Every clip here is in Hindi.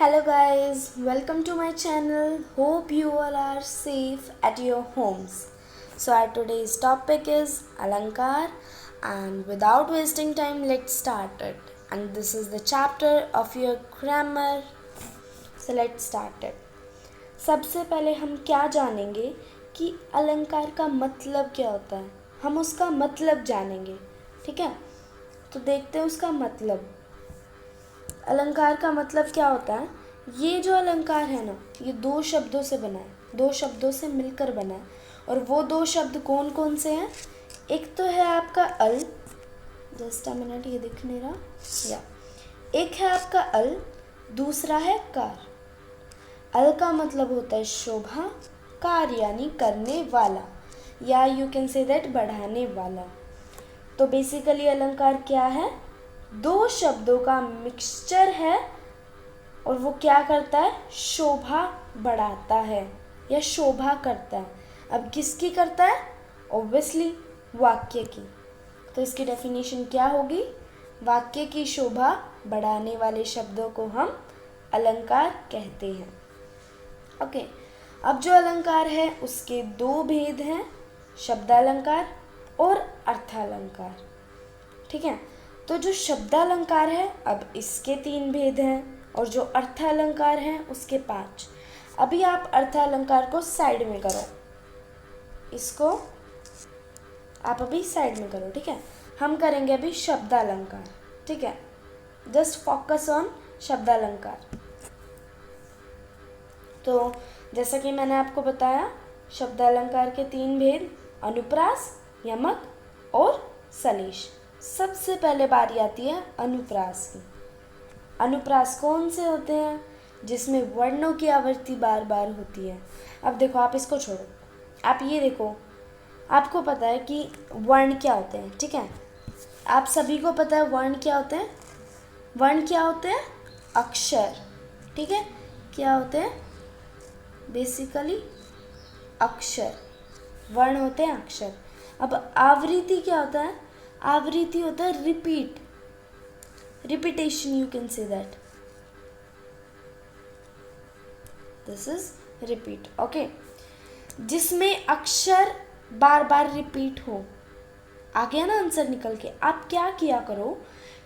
Hello guys, welcome to my channel. Hope you all are safe at your homes. So our today's topic is Alankar, and without wasting time let's start it. And this is the chapter of your grammar. So let's start it. सबसे पहले हम क्या जानेंगे कि अलंकार का मतलब क्या होता है. हम उसका मतलब जानेंगे. ठीक है, तो देखते हैं उसका मतलब. अलंकार का मतलब क्या होता है. ये जो अलंकार है ना, ये दो शब्दों से बना है, दो शब्दों से मिलकर बना है. और वो दो शब्द कौन कौन से हैं. एक तो है आपका अल, जस्ट अ मिनट, ये दिख नहीं रहा, या एक है आपका अल, दूसरा है कार. अल का मतलब होता है शोभा, कार यानी करने वाला, या यू कैन से दैट बढ़ाने वाला. तो बेसिकली अलंकार क्या है, दो शब्दों का मिक्सचर है और वो क्या करता है, शोभा बढ़ाता है या शोभा करता है. अब किसकी करता है, ऑब्वियसली वाक्य की. तो इसकी डेफिनेशन क्या होगी, वाक्य की शोभा बढ़ाने वाले शब्दों को हम अलंकार कहते हैं. ओके, अब जो अलंकार है उसके दो भेद हैं, शब्दालंकार और अर्थालंकार. ठीक है, तो जो शब्दालंकार है अब इसके 3 भेद हैं और जो अर्थालंकार हैं उसके 5. अभी आप अर्थालंकार को साइड में करो, इसको आप अभी साइड में करो. ठीक है, हम करेंगे अभी शब्दालंकार. ठीक है, जस्ट फोकस ऑन शब्दालंकार. तो जैसा कि मैंने आपको बताया, शब्दालंकार के 3 भेद, अनुप्रास, यमक और सलेश. सबसे पहले बारी आती है अनुप्रास की. अनुप्रास कौन से होते हैं, जिसमें वर्णों की आवृत्ति बार बार होती है. अब देखो, आप इसको छोड़ो, आप ये देखो, आपको पता है कि वर्ण क्या होते हैं. ठीक है, आप सभी को पता है वर्ण क्या होते हैं. वर्ण क्या होते हैं, अक्षर. ठीक है, क्या होते हैं, बेसिकली अक्षर. वर्ण होते हैं अक्षर. अब आवृत्ति क्या होता है, आवृत्ति होता है repeat, repetition, you can say that, this is repeat. Okay, जिसमें अक्षर बार बार रिपीट हो. आ गया ना आंसर निकल के. आप क्या किया करो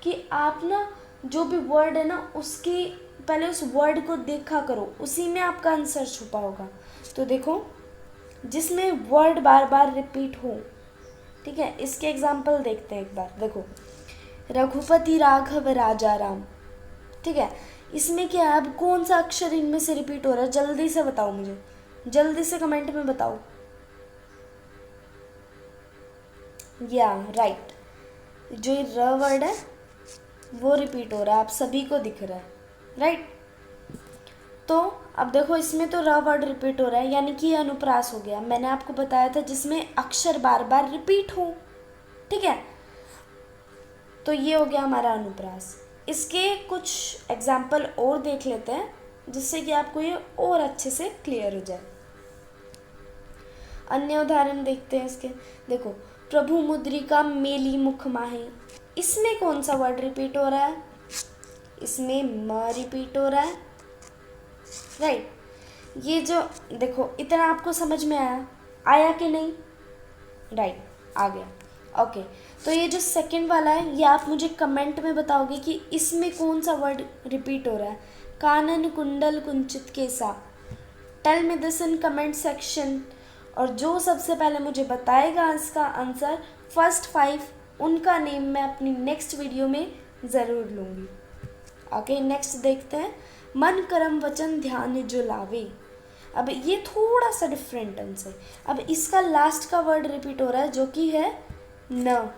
कि आप ना जो भी वर्ड है ना उसके पहले उस वर्ड को देखा करो, उसी में आपका आंसर छुपा होगा. तो देखो, जिसमें वर्ड बार बार रिपीट हो. ठीक है, इसके एग्जाम्पल देखते हैं एक बार. देखो, रघुपति राघव राजा राम. ठीक है, इसमें क्या है, अब कौन सा अक्षर इनमें से रिपीट हो रहा है, जल्दी से बताओ मुझे, जल्दी से कमेंट में बताओ. या राइट, जो ये र वर्ड है वो रिपीट हो रहा है, आप सभी को दिख रहा है, राइट. तो अब देखो, इसमें तो र वर्ड रिपीट हो रहा है, यानी कि ये अनुप्रास हो गया. मैंने आपको बताया था जिसमें अक्षर बार बार रिपीट हो. ठीक है, तो ये हो गया हमारा अनुप्रास. इसके कुछ एग्जाम्पल और देख लेते हैं जिससे कि आपको ये और अच्छे से क्लियर हो जाए. अन्य उदाहरण देखते हैं इसके. देखो, प्रभु मुद्रिका मेली मुख माहे. इसमें कौन सा वर्ड रिपीट हो रहा है, इसमें म रिपीट हो रहा है, राइट. ये जो देखो, इतना आपको समझ में आया कि नहीं, राइट, आ गया. ओके, तो ये जो सेकंड वाला है ये आप मुझे कमेंट में बताओगे कि इसमें कौन सा वर्ड रिपीट हो रहा है. कानन कुंडल कुंचित केसा. Tell me this in comment section. और जो सबसे पहले मुझे बताएगा इसका आंसर, फर्स्ट 5, उनका नेम मैं अपनी नेक्स्ट वीडियो में ज़रूर लूँगी. ओके, नेक्स्ट देखते हैं. मन कर्म वचन ध्यान जो लावे. अब ये थोड़ा सा डिफरेंट आंसर. अब इसका लास्ट का वर्ड रिपीट हो रहा है जो कि है न.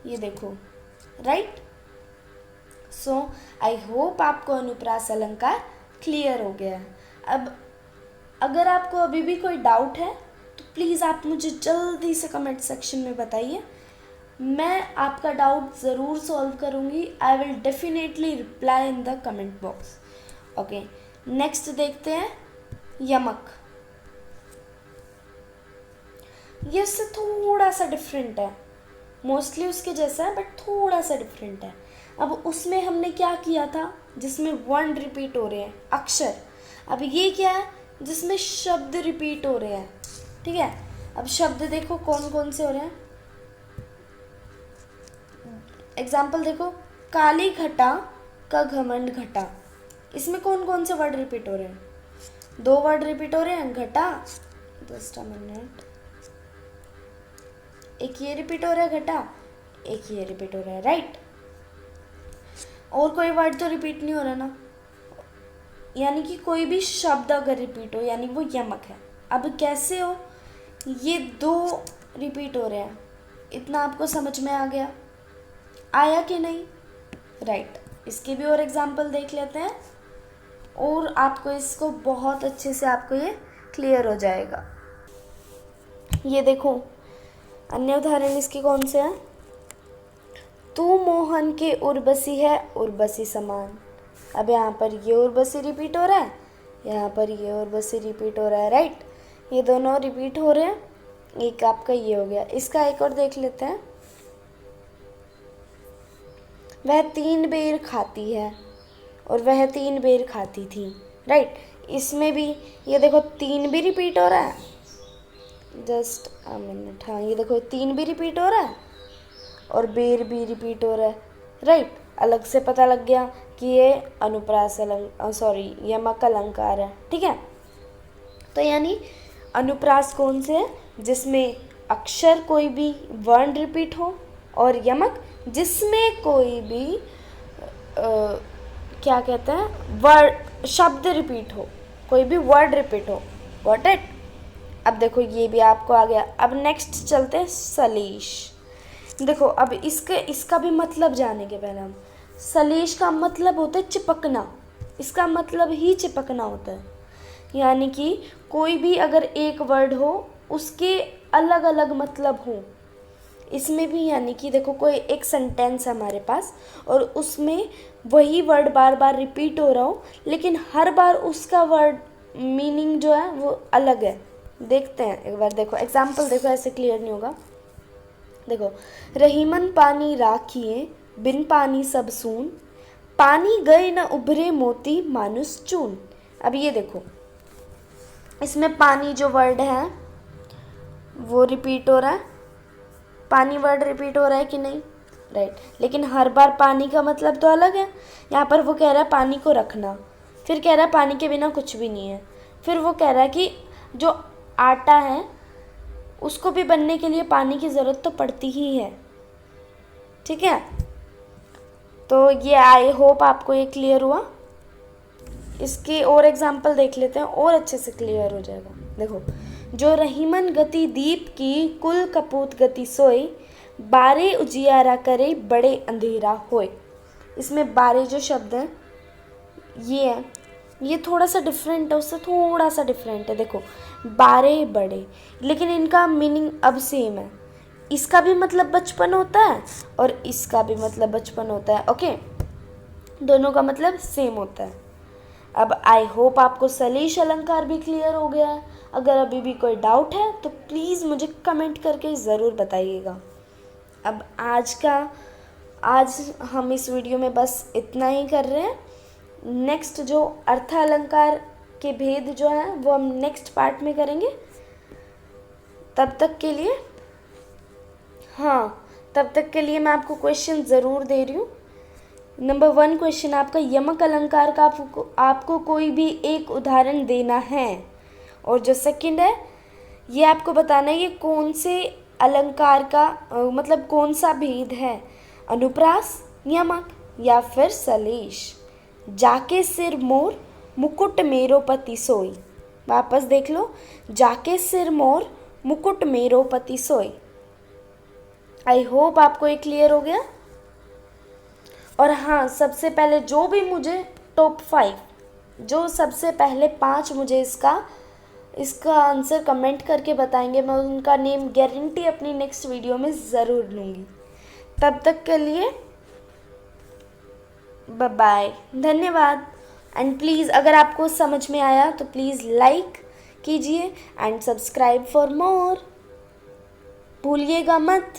ये देखो, राइट. सो आई होप आपको अनुप्रास अलंकार क्लियर हो गया है. अब अगर आपको अभी भी कोई डाउट है तो प्लीज़ आप मुझे जल्दी से कमेंट सेक्शन में बताइए. मैं आपका डाउट ज़रूर सॉल्व करूँगी. I will definitely reply in the comment box. Okay, next देखते हैं यमक. ये उससे थोड़ा सा डिफरेंट है, मोस्टली उसके जैसा है बट थोड़ा सा डिफरेंट है. अब उसमें हमने क्या किया था, जिसमें वर्ण रिपीट हो रहे हैं, अक्षर। अब ये क्या है, जिसमें शब्द रिपीट हो रहे हैं। ठीक है, अब शब्द देखो कौन कौन से हो रहे हैं। एग्जाम्पल देखो, काली घटा का घमंड घटा, इसमें कौन कौन से वर्ड रिपीट हो रहे हैं? 2 वर्ड रिपीट हो रहे हैं, घटा, जस्ट अ मिनट, एक ये रिपीट हो रहा है घटा, एक ये रिपीट हो रहा है, राइट। और कोई वर्ड तो रिपीट नहीं हो रहा ना, यानी कि कोई भी शब्द अगर रिपीट हो यानी वो यमक है। अब कैसे हो, ये 2 रिपीट हो रहे हैं, इतना आपको समझ में आ गया, आया कि नहीं? राइट, इसके भी और एग्जाम्पल देख लेते हैं और आपको इसको बहुत अच्छे से आपको ये क्लियर हो जाएगा। ये देखो, अन्य उदाहरण इसके कौन से हैं? तू मोहन के उर्वशी है उर्वशी समान। अब यहाँ पर ये उर्वशी रिपीट हो रहा है, यहाँ पर ये उर्वशी रिपीट हो रहा है, राइट। ये दोनों रिपीट हो रहे हैं, एक आपका ये हो गया। इसका एक और देख लेते हैं, वह 3 बेर खाती है और वह 3 बेर खाती थी, राइट। इसमें भी ये देखो 3 भी रिपीट हो रहा है, जस्ट अ मिनट, हाँ ये देखो 3 भी रिपीट हो रहा है और बेर भी रिपीट हो रहा है, राइट। अलग से पता लग गया कि ये अनुप्रास यमक अलंकार है, ठीक है। तो यानी अनुप्रास कौन से है, जिसमें अक्षर कोई भी वर्ण रिपीट हो, और यमक जिसमें कोई भी क्या कहते हैं, वर्ड शब्द रिपीट हो, कोई भी वर्ड रिपीट हो। Got it? अब देखो ये भी आपको आ गया। अब नेक्स्ट चलते हैं सलीश। देखो अब इसका भी मतलब जानेंगे पहले हम। सलीश का मतलब होता है चिपकना, इसका मतलब ही चिपकना होता है, यानी कि कोई भी अगर एक वर्ड हो उसके अलग अलग मतलब हो। इसमें भी यानी कि देखो कोई एक सेंटेंस है हमारे पास और उसमें वही वर्ड बार बार रिपीट हो रहा हो, लेकिन हर बार उसका वर्ड मीनिंग जो है वो अलग है। देखते हैं एक बार, देखो एग्जाम्पल देखो, ऐसे क्लियर नहीं होगा। देखो, रहीमन पानी राखिए बिन पानी सब सून, पानी गए न उभरे मोती मानुस चून। अब ये देखो, इसमें पानी जो वर्ड है वो रिपीट हो रहा है, पानी वर्ड रिपीट हो रहा है कि नहीं, राइट। लेकिन हर बार पानी का मतलब तो अलग है। यहाँ पर वो कह रहा है पानी को रखना, फिर कह रहा है पानी के बिना कुछ भी नहीं है, फिर वो कह रहा है कि जो आटा है उसको भी बनने के लिए पानी की ज़रूरत तो पड़ती ही है, ठीक है। तो ये आई होप आपको ये क्लियर हुआ। इसके और एग्जाम्पल देख लेते हैं और अच्छे से क्लियर हो जाएगा। देखो, जो रहीमन गति दीप की कुल कपूत गति सोई, बारे उजियारा करे बड़े अंधेरा होए। इसमें बारे जो शब्द है ये है, ये थोड़ा सा डिफरेंट है, उससे थोड़ा सा डिफरेंट है। देखो, बारे बड़े, लेकिन इनका मीनिंग अब सेम है। इसका भी मतलब बचपन होता है और इसका भी मतलब बचपन होता है, ओके, दोनों का मतलब सेम होता है। अब आई होप आपको सलीश अलंकार भी क्लियर हो गया है। अगर अभी भी कोई डाउट है तो प्लीज़ मुझे कमेंट करके ज़रूर बताइएगा। अब आज हम इस वीडियो में बस इतना ही कर रहे हैं। नेक्स्ट जो अर्थ अलंकार के भेद जो है वो हम नेक्स्ट पार्ट में करेंगे। तब तक के लिए मैं आपको क्वेश्चन ज़रूर दे रही हूँ। नंबर 1 क्वेश्चन आपका, यमक अलंकार का आपको कोई भी एक उदाहरण देना है, और जो सेकंड है ये आपको बताना है ये कौन से अलंकार का मतलब कौन सा भेद है, अनुप्रास, यमक या फिर सलीश। जाके सिर मोर मुकुट मेरो पति सोई। वापस देख लो, जाके सिर मोर मुकुट मेरो पति सोई। आई होप आपको ये क्लियर हो गया। और हाँ, सबसे पहले जो भी मुझे टॉप 5, जो सबसे पहले 5 मुझे इसका आंसर कमेंट करके बताएंगे, मैं उनका नेम गारंटी अपनी नेक्स्ट वीडियो में ज़रूर लूँगी। तब तक के लिए बाय बाय, धन्यवाद। एंड प्लीज़ अगर आपको समझ में आया तो प्लीज़ लाइक कीजिए एंड सब्सक्राइब फॉर मोर, भूलिएगा मत।